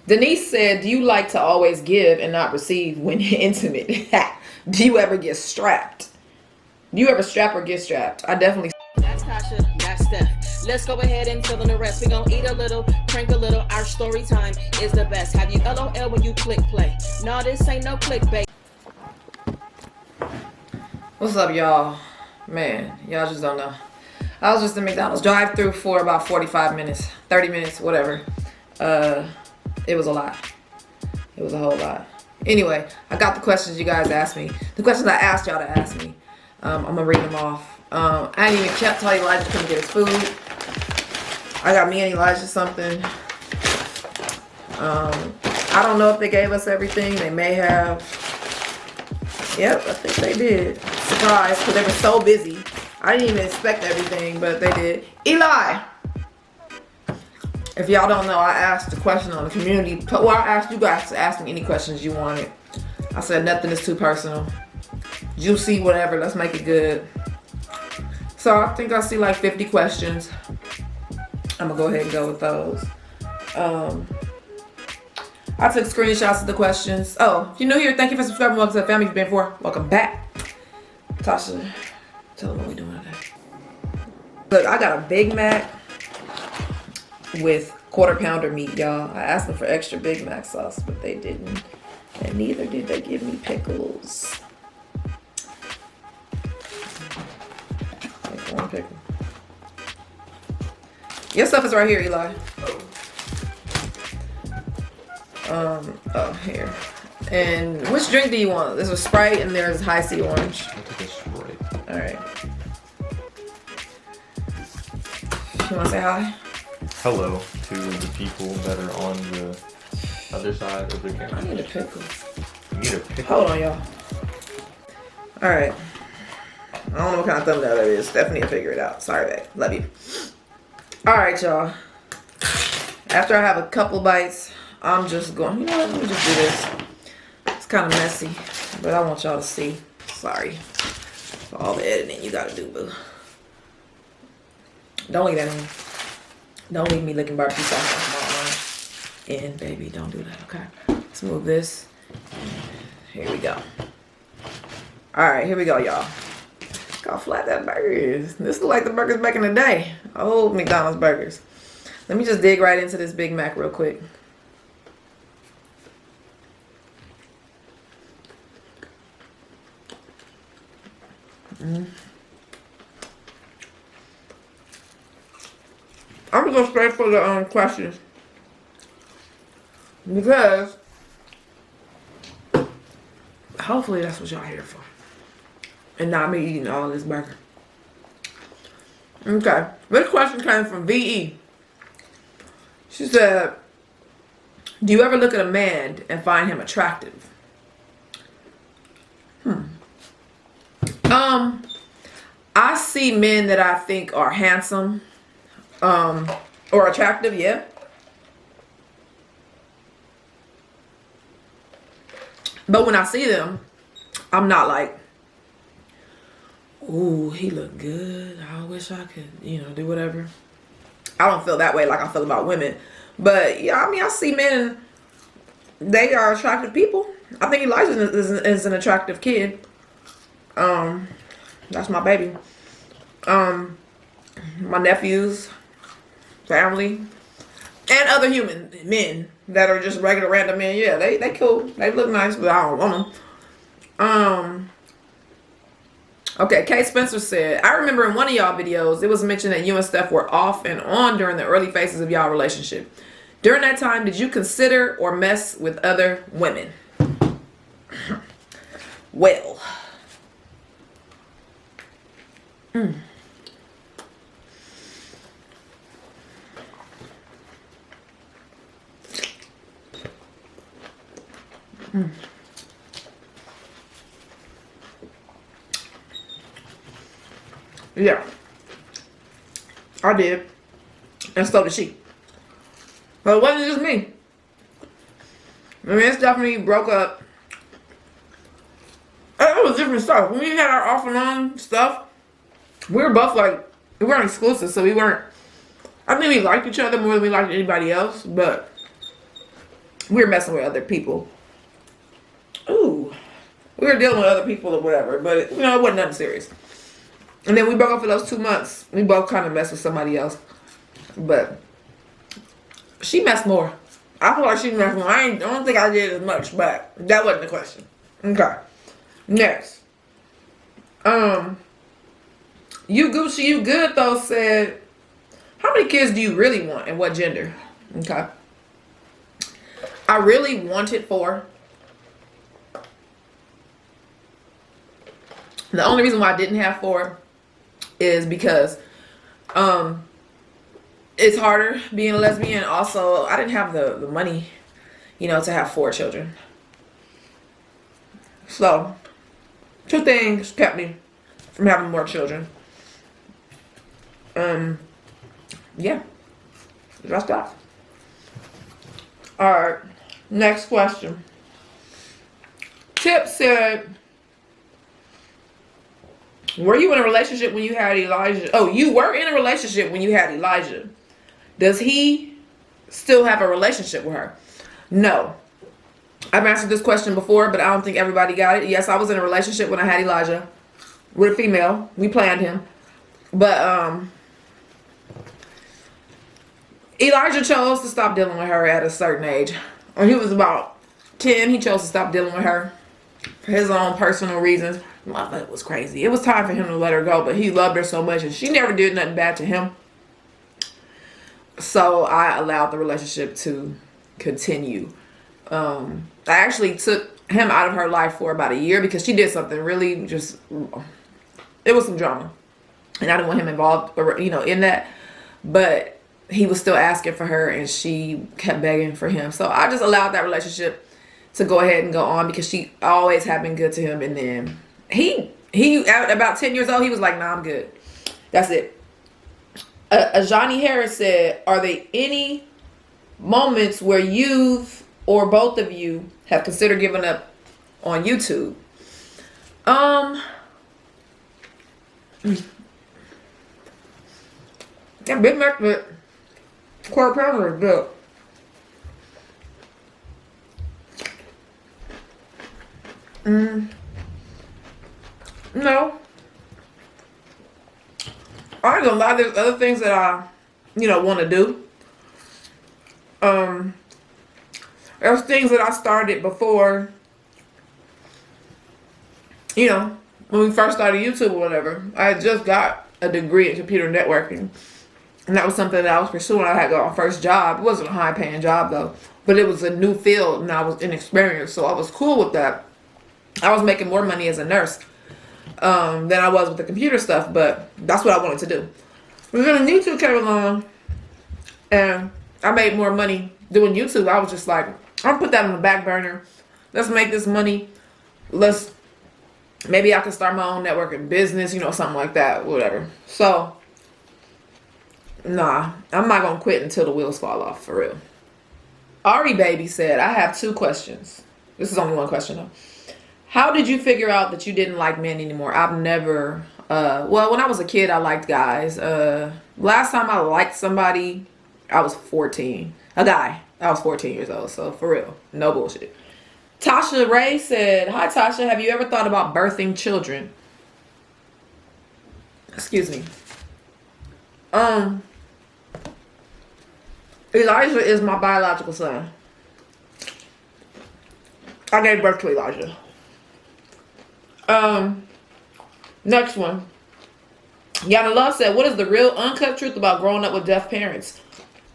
Denise said, do you like to always give and not receive when intimate? Do you ever get strapped? Do you ever strap or get strapped? I definitely. That's Tasha, that's Steph. Let's go ahead and fill in the rest. We gonna eat a little, drink a little. Our story time is the best. Have you LOL when you click play? No, this ain't no clickbait. What's up, y'all? Man, y'all just don't know. I was just in McDonald's drive-through for about 45 minutes, 30 minutes, whatever. It was a lot. It was a whole lot. Anyway, I got the questions you guys asked me. The questions I asked y'all to ask me. I'm gonna read them off. I didn't even tell Elijah to come get his food. I got me and Elijah something. I don't know if they gave us everything. They may have. Yep, I think they did. Surprise, because they were so busy. I didn't even expect everything, but they did. Eli! If y'all don't know, I asked a question on the community. Well, I asked you guys to ask me any questions you wanted. I said nothing is too personal. Juicy, whatever. Let's make it good. So I think I see like 50 questions. I'm going to go ahead and go with those. I took screenshots of the questions. Oh, if you're new here, thank you for subscribing. Welcome to the family. If you've been before, welcome back. Tasha, tell them what we're doing today. Look, I got a Big Mac with quarter pounder meat, y'all. I asked them for extra Big Mac sauce, but they didn't. And neither did they give me pickles. Like one pickle. Your stuff is right here, Eli. Oh, here. And which drink do you want? There's a Sprite and there's High C Orange. I'll take a Sprite. Alright. You want to say hi? Hello to the people that are on the other side of the camera. I need a pickle. You need a pickle? Hold on, y'all. Alright. I don't know what kind of thumbnail that is. Stephanie will figure it out. Sorry, babe. Love you. Alright, y'all. After I have a couple bites, I'm just going, you know what? Let me just do this. It's kind of messy, but I want y'all to see. Sorry for all the editing you gotta do, boo. Don't leave that in. Don't leave me licking barbecue sauce off my arm. In, baby. Don't do that, okay? Let's move this. Here we go. Alright, here we go, y'all. Look how flat that burger is. This is like the burgers back in the day. Old McDonald's burgers. Let me just dig right into this Big Mac real quick. I'm gonna go straight for the questions because hopefully that's what y'all here for, and not me eating all this burger. Okay, this question came from VE. She said, "Do you ever look at a man and find him attractive?" I see men that I think are handsome. Or attractive, yeah. But when I see them, I'm not like, ooh, he look good. I wish I could, do whatever. I don't feel that way like I feel about women. But yeah, I mean, I see men, they are attractive people. I think Elijah is an attractive kid. That's my baby. My nephews, family, and other human men that are just regular random men. Yeah, they cool. They look nice, but I don't want them. Okay, Kay Spencer said, I remember in one of y'all videos, it was mentioned that you and Steph were off and on during the early phases of y'all relationship. During that time, did you consider or mess with other women? Well. Yeah, I did, and so did she. But it wasn't just me. I mean, it's definitely broke up. It was different stuff. When we had our off and on stuff, we were both like, we weren't exclusive, so we weren't. I think we liked each other more than we liked anybody else, but we were messing with other people. Ooh. We were dealing with other people or whatever, but you know, it wasn't nothing serious. And then we broke up for those 2 months. We both kind of messed with somebody else. But she messed more. I feel like she messed more. I don't think I did as much, but that wasn't the question. Okay. Next. You Gucci, you good though said, how many kids do you really want and what gender? Okay. I really wanted 4. The only reason why I didn't have 4 is because it's harder being a lesbian. Also, I didn't have the money, you know, to have 4 children. So, 2 things kept me from having more children. Yeah. That's that. Alright. Next question. Tip said, were you in a relationship when you had Elijah? Oh, you were in a relationship when you had Elijah. Does he still have a relationship with her? No. I've answered this question before, but I don't think everybody got it. Yes, I was in a relationship when I had Elijah with a female. We planned him. But Elijah chose to stop dealing with her at a certain age. When he was about 10, he chose to stop dealing with her for his own personal reasons. It was crazy. It was time for him to let her go, but he loved her so much and she never did nothing bad to him. So I allowed the relationship to continue. I actually took him out of her life for about a year because she did something really just, it was some drama. And I didn't want him involved, you know, in that. But he was still asking for her and she kept begging for him. So I just allowed that relationship to go ahead and go on because she always had been good to him. And then he at about 10 years old, he was like, nah, I'm good. That's it. Johnny Harris said, are there any moments where you've or both of you have considered giving up on YouTube? Yeah, Big Mac, but quarter pounder is good. No. I ain't gonna lie, there's other things that I, you know, want to do. There's things that I started before, you know, when we first started YouTube or whatever. I had just got a degree in computer networking. And that was something that I was pursuing. I had got my first job. It wasn't a high paying job though, but it was a new field and I was inexperienced. So I was cool with that. I was making more money as a nurse than I was with the computer stuff, but that's what I wanted to do. But then YouTube came along and I made more money doing YouTube. I was just like, I'll put that on the back burner. Let's make this money. Maybe I can start my own networking business, you know, something like that, whatever. So, nah, I'm not going to quit until the wheels fall off, for real. Ari Baby said, I have 2 questions. This is only one question though. How did you figure out that you didn't like men anymore? I've never, well, when I was a kid, I liked guys. Last time I liked somebody, I was 14. A guy. I was 14 years old, so for real. No bullshit. Tasha Ray said, hi Tasha, have you ever thought about birthing children? Excuse me. Elijah is my biological son. I gave birth to Elijah. Next one. Yana Love said, what is the real uncut truth about growing up with deaf parents?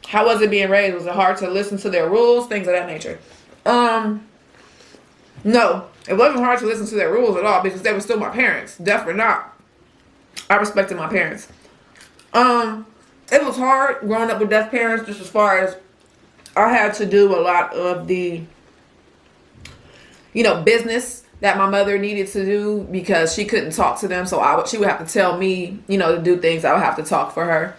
How was it being raised? Was it hard to listen to their rules? Things of that nature. No, it wasn't hard to listen to their rules at all because they were still my parents. Deaf or not, I respected my parents. It was hard growing up with deaf parents just as far as I had to do a lot of the, you know, business that my mother needed to do because she couldn't talk to them. So she would have to tell me, you know, to do things. I would have to talk for her.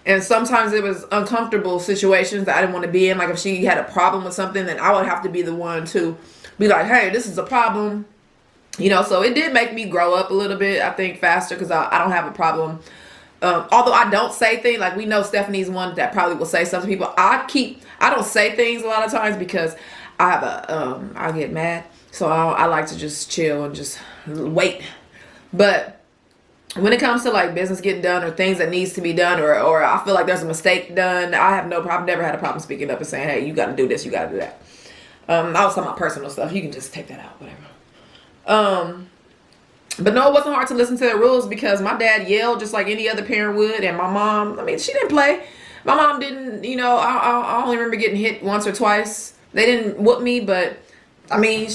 And sometimes it was uncomfortable situations that I didn't want to be in. Like if she had a problem with something, then I would have to be the one to be like, hey, this is a problem. You know, so it did make me grow up a little bit, I think, faster because I don't have a problem. Although I don't say things, like we know Stephanie's one that probably will say something to people. I don't say things a lot of times because I get mad. So I like to just chill and just wait. But when it comes to like business getting done or things that needs to be done, or I feel like there's a mistake done, I have no problem. Never had a problem speaking up and saying, hey, you got to do this, you got to do that. I was talking about personal stuff. You can just take that out, whatever. But no, it wasn't hard to listen to the rules because my dad yelled just like any other parent would, and my mom, I mean, she didn't play. My mom didn't, you know, I only remember getting hit once or twice. They didn't whoop me, but I mean,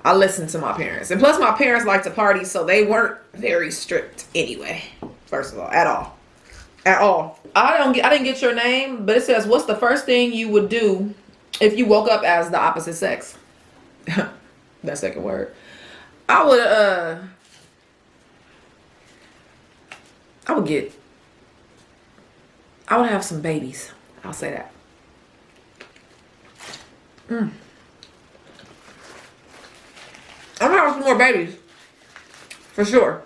I listened to my parents. And plus my parents liked to party, so they weren't very strict anyway, first of all, at all. At all. I didn't get your name, but it says, what's the first thing you would do if you woke up as the opposite sex? That second word. I would have some babies. I'll say that. I'm gonna have some more babies. For sure.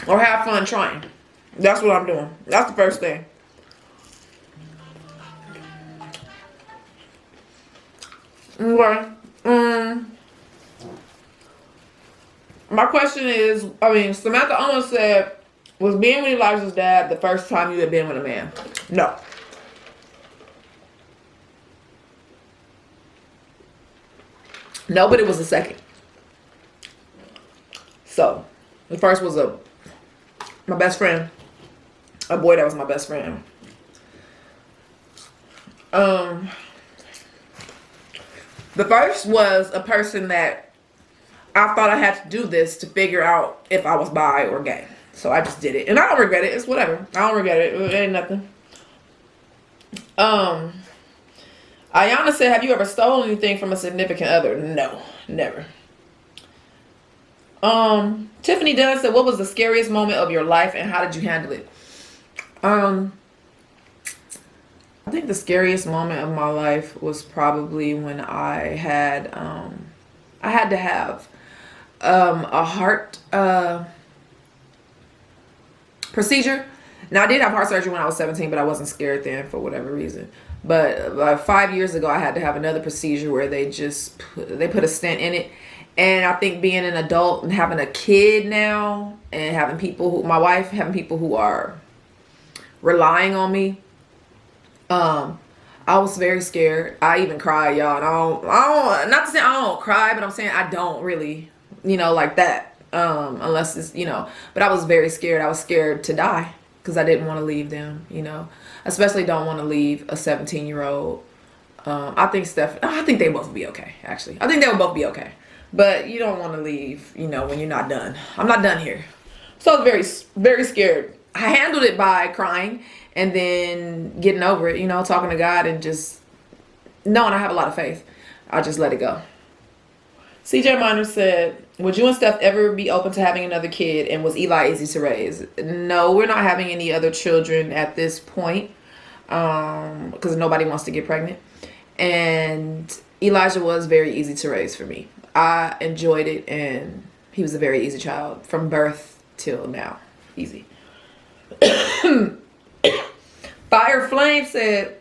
Or have fun trying. That's what I'm doing. That's the first thing. Okay. My question is, Samantha almost said, was being with Elijah's dad the first time you had been with a man? No. No, but it was the second. So, the first was my best friend. A boy that was my best friend. The first was a person that I thought I had to do this to figure out if I was bi or gay. So I just did it. And I don't regret it. It's whatever. I don't regret it. It ain't nothing. Ayana said, have you ever stolen anything from a significant other? No, never. Tiffany Dunn said, what was the scariest moment of your life and how did you handle it? I think the scariest moment of my life was probably when I had to have a heart procedure. Now I did have heart surgery when I was 17, but I wasn't scared then for whatever reason. But 5 years ago, I had to have another procedure where they put a stent in it. And I think being an adult and having a kid now and having my wife having people who are relying on me, I was very scared. I even cried, y'all. And I don't, not to say I don't cry, but I'm saying I don't really, like that. Unless it's, but I was very scared. I was scared to die because I didn't want to leave them, especially don't want to leave a 17-year-old. I think they both be okay, actually. I think they would both be okay. But you don't want to leave, when you're not done. I'm not done here. So I was very, very scared. I handled it by crying and then getting over it, talking to God and just knowing I have a lot of faith. I just let it go. CJ Miner said, would you and Steph ever be open to having another kid, and was Eli easy to raise? No, we're not having any other children at this point because nobody wants to get pregnant. And Elijah was very easy to raise for me. I enjoyed it, and he was a very easy child from birth till now. Easy. Fire Flame said,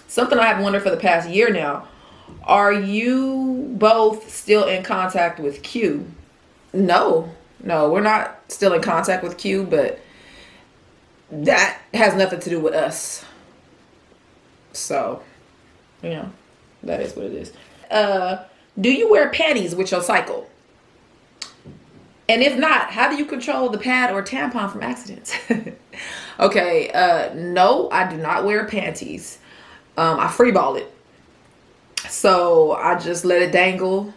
something I have wondered for the past year now. Are you both still in contact with Q? No, we're not still in contact with Q, but that has nothing to do with us. So, that is what it is. Do you wear panties with your cycle? And if not, how do you control the pad or tampon from accidents? Okay, no, I do not wear panties. I free ball it. So I just let it dangle.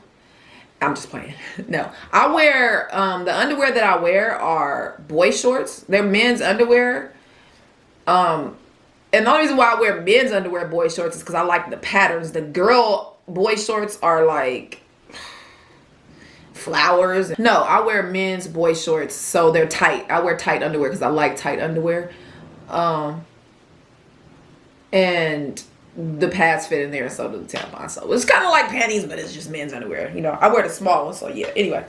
I'm just playing. No, I wear, the underwear that I wear are boy shorts. They're men's underwear. And the only reason why I wear men's underwear boy shorts is because I like the patterns. The girl boy shorts are like flowers. No, I wear men's boy shorts, so they're tight. I wear tight underwear because I like tight underwear. And the pads fit in there, and so do the tampon. So it's kind of like panties, but it's just men's underwear. I wear the small one, so yeah. Anyway.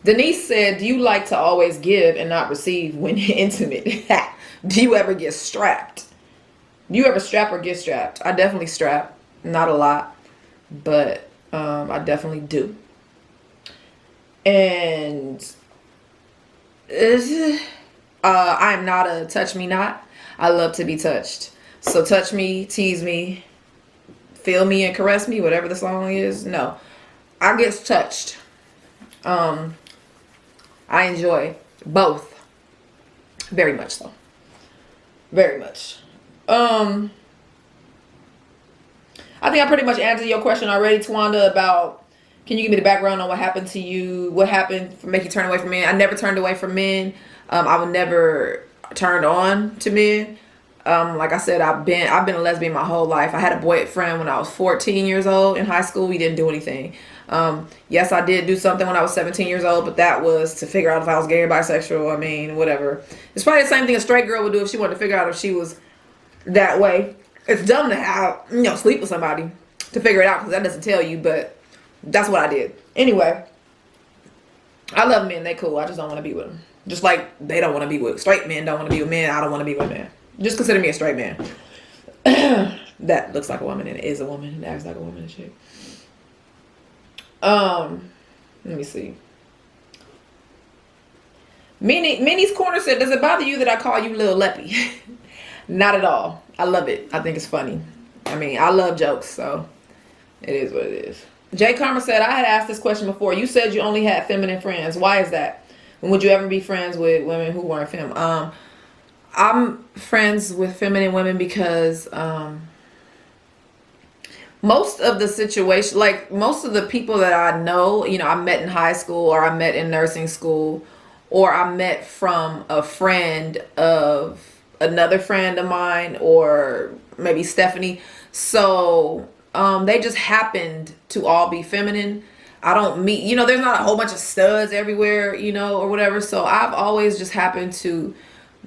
Denise said, do you like to always give and not receive when intimate? Do you ever get strapped? Do you ever strap or get strapped? I definitely strap. Not a lot, but I definitely do. And I am not a touch me not. I love to be touched. So touch me, tease me, feel me and caress me, whatever the song is. No, I get touched. I enjoy both. Very much so. Very much. I think I pretty much answered your question already, Twanda, about can you give me the background on what happened to you? What happened to make you turn away from men? I never turned away from men. I would never turned on to men. Like I said, I've been a lesbian my whole life. I had a boyfriend when I was 14 years old in high school. We didn't do anything. Yes, I did do something when I was 17 years old, but that was to figure out if I was gay or bisexual. I mean, whatever. It's probably the same thing a straight girl would do if she wanted to figure out if she was that way. It's dumb to have, sleep with somebody to figure it out because that doesn't tell you, but that's what I did. Anyway, I love men. They cool. I just don't want to be with them. Just like they don't want to be with straight men. Don't want to be with men. I don't want to be with men. Just consider me a straight man. That looks like a woman and is a woman and acts like a woman and shit. Let me see. Minnie's Corner said, does it bother you that I call you Lil Leppy? Not at all. I love it. I think it's funny. I mean, I love jokes, so it is what it is. Jay Karma said, I had asked this question before. You said you only had feminine friends. Why is that? And would you ever be friends with women who weren't femme? I'm friends with feminine women because most of the situation, like most of the people that I know, I met in high school or I met in nursing school or I met from a friend of another friend of mine or maybe Stephanie. So they just happened to all be feminine. I don't meet, there's not a whole bunch of studs everywhere, or whatever. So I've always just happened to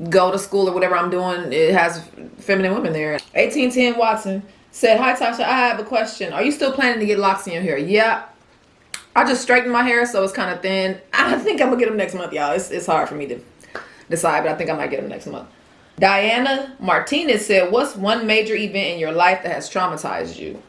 go to school or whatever I'm doing. It has feminine women there. 1810 Watson said, hi Tasha, I have a question. Are you still planning to get locks in your hair? Yeah. I just straightened my hair so it's kind of thin. I think I'm gonna get them next month, y'all. It's hard for me to decide, but I think I might get them next month. Diana Martinez said, what's one major event in your life that has traumatized you?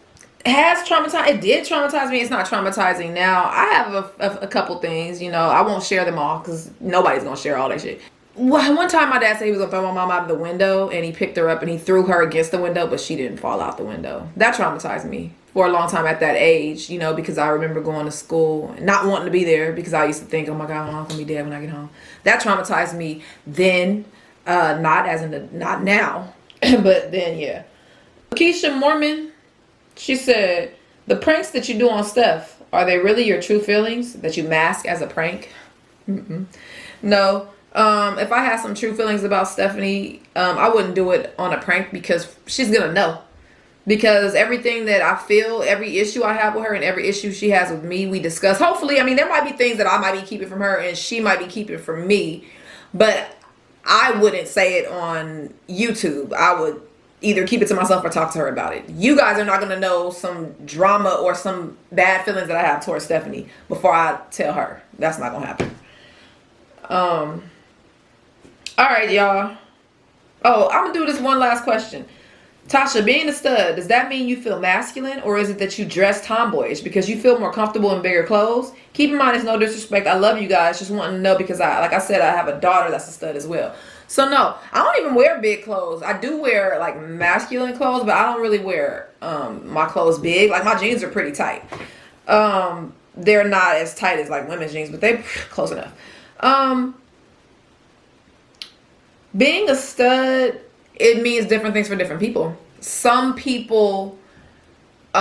It did traumatize me. It's not traumatizing now. I have a couple things, I won't share them all because nobody's gonna share all that shit. One time my dad said he was gonna throw my mom out of the window and he picked her up and he threw her against the window, but she didn't fall out the window. That traumatized me for a long time at that age, because I remember going to school and not wanting to be there because I used to think, oh my God, my mom's gonna be dead when I get home. That traumatized me then, not now, but then, yeah. Keisha Mormon, she said, the pranks that you do on Steph, are they really your true feelings that you mask as a prank? No. If I had some true feelings about Stephanie, I wouldn't do it on a prank because she's gonna know. Because everything that I feel, every issue I have with her and every issue she has with me, we discuss. Hopefully, there might be things that I might be keeping from her and she might be keeping from me, but I wouldn't say it on YouTube. I would either keep it to myself or talk to her about it. You guys are not gonna know some drama or some bad feelings that I have towards Stephanie before I tell her. That's not gonna happen. All right, y'all. Oh, I'm gonna do this one last question. Tasha, being a stud, does that mean you feel masculine or is it that you dress tomboyish because you feel more comfortable in bigger clothes? Keep in mind, it's no disrespect. I love you guys. Just wanting to know because like I said, I have a daughter that's a stud as well. So no, I don't even wear big clothes. I do wear like masculine clothes, but I don't really wear my clothes big. Like my jeans are pretty tight. They're not as tight as like women's jeans, but they're close enough. Being a stud, it means different things for different people. Some people, or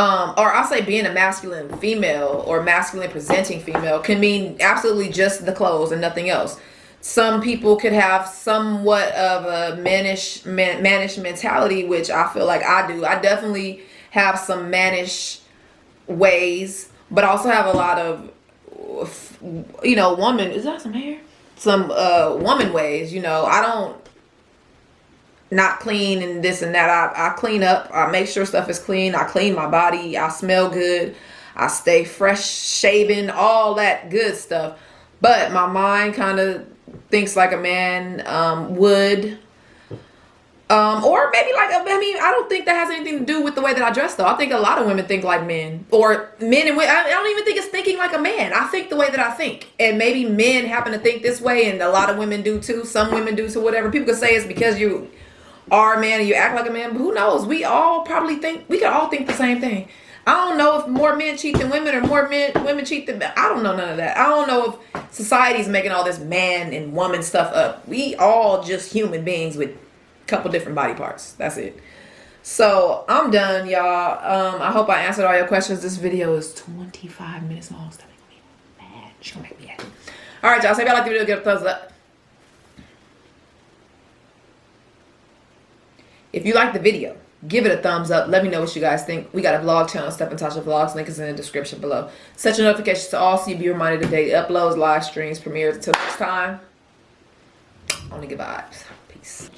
I'll say being a masculine female or masculine presenting female can mean absolutely just the clothes and nothing else. Some people could have somewhat of a mannish mentality, which I feel like I do. I definitely have some mannish ways, but also have a lot of, woman. Is that some hair? Some woman ways. I don't not clean and this and that. I clean up. I make sure stuff is clean. I clean my body. I smell good. I stay fresh shaven, all that good stuff. but my mind kind of thinks like a man would. Or maybe like, I mean, I don't think that has anything to do with the way that I dress though. I think a lot of women think like men, or men and women. I don't even think it's thinking like a man. I think the way that I think, and maybe men happen to think this way, and a lot of women do too. Some women do too, whatever. People could say it's because you are a man and you act like a man, but who knows? We all probably think, we could all think the same thing. I don't know if more men cheat than women or women cheat than men. I don't know none of that. I don't know if society's making all this man and woman stuff up. We all just human beings with couple different body parts. That's it. So I'm done, y'all. I hope I answered all your questions. This video is 25 minutes long. Steph gonna be mad. She's gonna make me happy. All right, y'all. So if y'all like the video, give it a thumbs up. If you like the video, give it a thumbs up. Let me know what you guys think. We got a vlog channel, Steph and Tasha Vlogs. Link is in the description below. Set your notifications to all so you be reminded of daily uploads, live streams, premieres. Until next time, only good vibes. Peace.